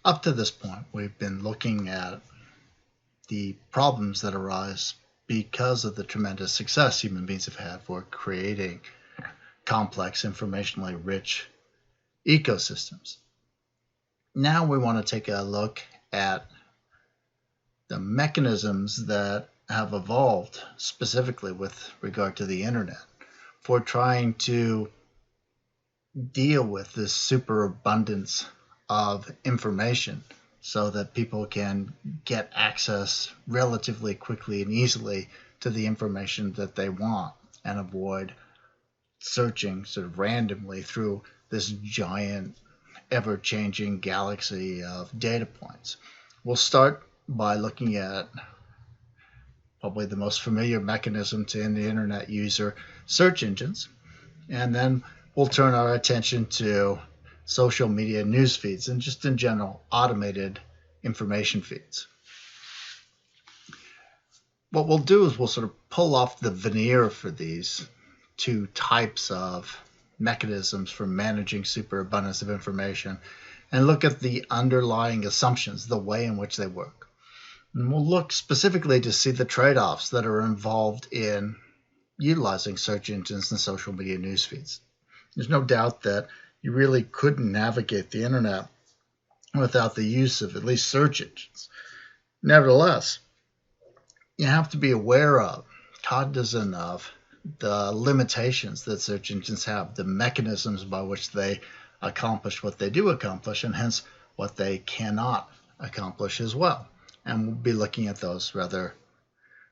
Up to this point, we've been looking at the problems that arise because of the tremendous success human beings have had for creating complex, informationally rich ecosystems. Now we want to take a look at the mechanisms that have evolved specifically with regard to the internet for trying to deal with this superabundance of information so that people can get access relatively quickly and easily to the information that they want and avoid searching sort of randomly through this giant ever-changing galaxy of data points. We'll start by looking at probably the most familiar mechanism to any internet user, search engines, and then we'll turn our attention to social media news feeds and just in general automated information feeds. What we'll do is we'll sort of pull off the veneer for these two types of mechanisms for managing superabundance of information and look at the underlying assumptions, the way in which they work. And we'll look specifically to see the trade-offs that are involved in utilizing search engines and social media news feeds. There's no doubt that you really couldn't navigate the internet without the use of at least search engines. Nevertheless, you have to be aware of, cognizant of the limitations that search engines have, the mechanisms by which they accomplish what they do accomplish, and hence what they cannot accomplish as well. And we'll be looking at those rather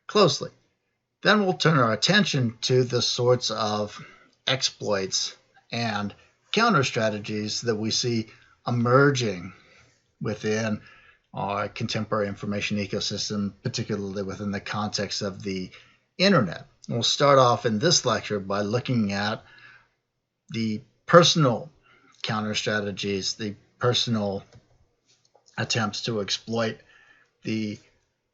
closely. Then we'll turn our attention to the sorts of exploits and counter strategies that we see emerging within our contemporary information ecosystem, particularly within the context of the internet. We'll start off in this lecture by looking at the personal counter strategies, the personal attempts to exploit the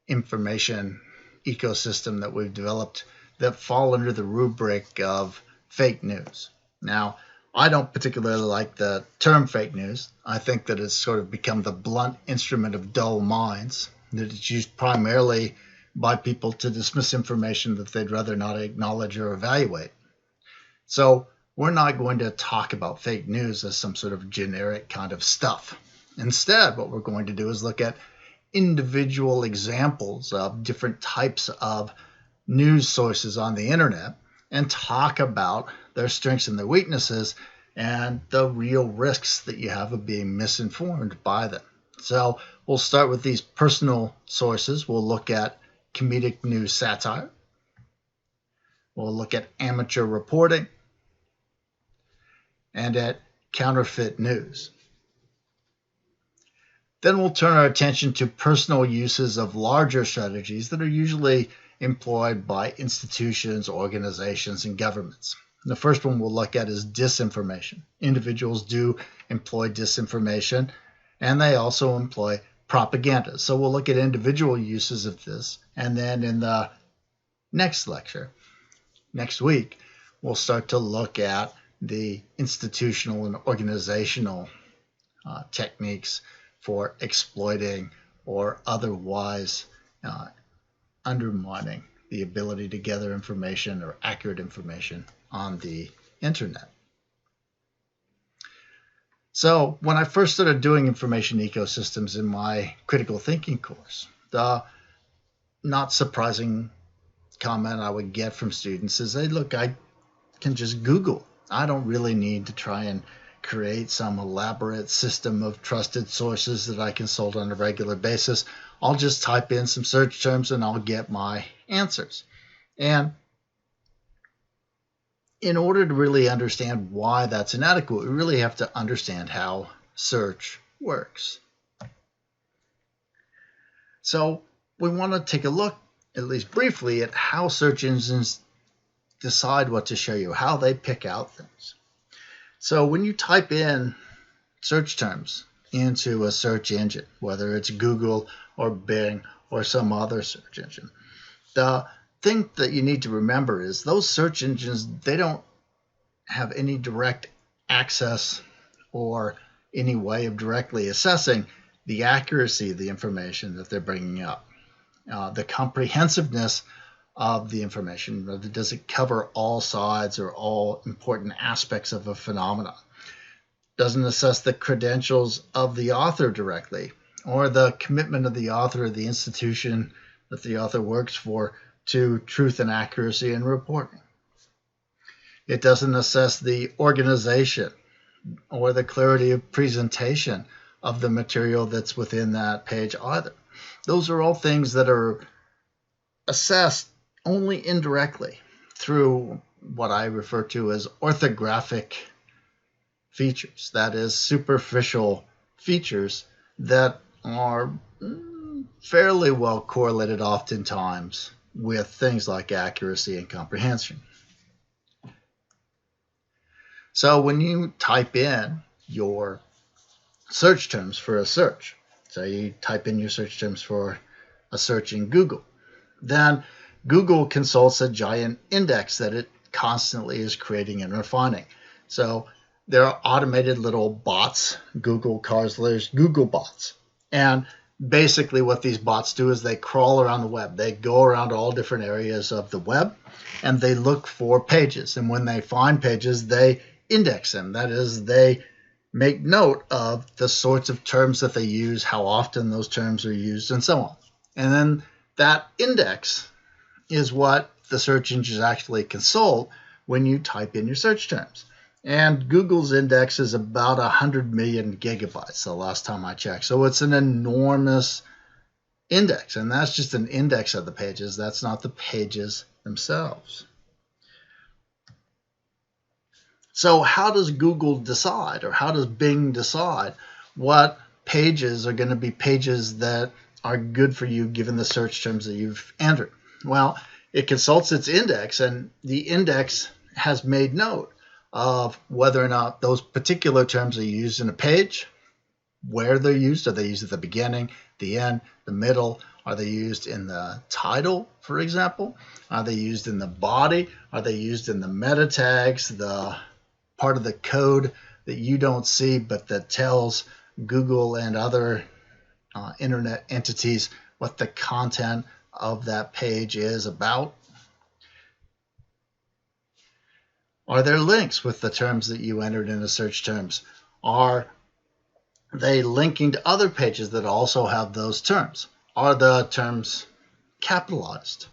information ecosystem that we've developed that fall under the rubric of fake news. Now, I don't particularly like the term fake news. I think that it's sort of become the blunt instrument of dull minds, that it's used primarily by people to dismiss information that they'd rather not acknowledge or evaluate. So we're not going to talk about fake news as some sort of generic kind of stuff. Instead, what we're going to do is look at individual examples of different types of news sources on the internet and talk about their strengths and their weaknesses and the real risks that you have of being misinformed by them. So we'll start with these personal sources. We'll look at comedic news satire. We'll look at amateur reporting and at counterfeit news. Then we'll turn our attention to personal uses of larger strategies that are usually employed by institutions, organizations, and governments. The first one we'll look at is disinformation. Individuals do employ disinformation, and they also employ propaganda. So we'll look at individual uses of this, and then in the next lecture, next week, we'll start to look at the institutional and organizational techniques for exploiting or otherwise undermining the ability to gather information or accurate information on the internet. So when I first started doing information ecosystems in my critical thinking course, the not surprising comment I would get from students is, hey, look, I can just Google. I don't really need to try and create some elaborate system of trusted sources that I consult on a regular basis. I'll just type in some search terms and I'll get my answers. And in order to really understand why that's inadequate, we really have to understand how search works. So we want to take a look, at least briefly, at how search engines decide what to show you, how they pick out things. So when you type in search terms into a search engine, whether it's Google or Bing or some other search engine, the thing that you need to remember is those search engines, they don't have any direct access or any way of directly assessing the accuracy of the information that they're bringing up, the comprehensiveness of the information. Does it cover all sides or all important aspects of a phenomenon? Doesn't assess the credentials of the author directly, or the commitment of the author or the institution that the author works for to truth and accuracy in reporting. It doesn't assess the organization or the clarity of presentation of the material that's within that page either. Those are all things that are assessed only indirectly through what I refer to as orthographic features, that is, superficial features that are fairly well correlated oftentimes with things like accuracy and comprehension. So when you type in your search terms for a search, so you type in your search terms for a search in Google, then Google consults a giant index that it constantly is creating and refining. So there are automated little bots. Google calls those Google bots. And basically what these bots do is they crawl around the web. They go around all different areas of the web and they look for pages. And when they find pages, they index them. That is, they make note of the sorts of terms that they use, how often those terms are used, and so on. And then that index is what the search engines actually consult when you type in your search terms. And Google's index is about 100 million gigabytes the last time I checked. So it's an enormous index, and that's just an index of the pages. That's not the pages themselves. So how does Google decide, or how does Bing decide what pages are going to be pages that are good for you given the search terms that you've entered? Well, it consults its index, and the index has made note of whether or not those particular terms are used in a page, where they're used. Are they used at the beginning, the end, the middle? Are they used in the title, for example? Are they used in the body? Are they used in the meta tags, the part of the code that you don't see but that tells Google and other internet entities what the content of that page is about? Are there links with the terms that you entered in the search terms? Are they linking to other pages that also have those terms? Are the terms capitalized?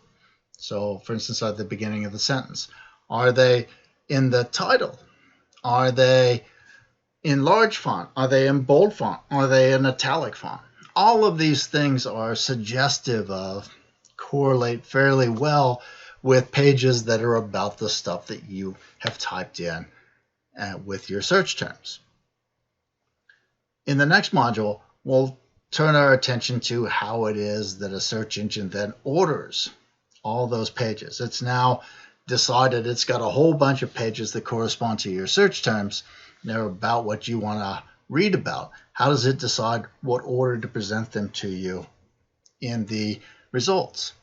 So, for instance, at the beginning of the sentence. Are they in the title? Are they in large font? Are they in bold font? Are they in italic font? All of these things are suggestive of, correlate fairly well with pages that are about the stuff that you have typed in with your search terms. In the next module, we'll turn our attention to how it is that a search engine then orders all those pages. It's now decided it's got a whole bunch of pages that correspond to your search terms. They're about what you want to read about. How does it decide what order to present them to you in the results?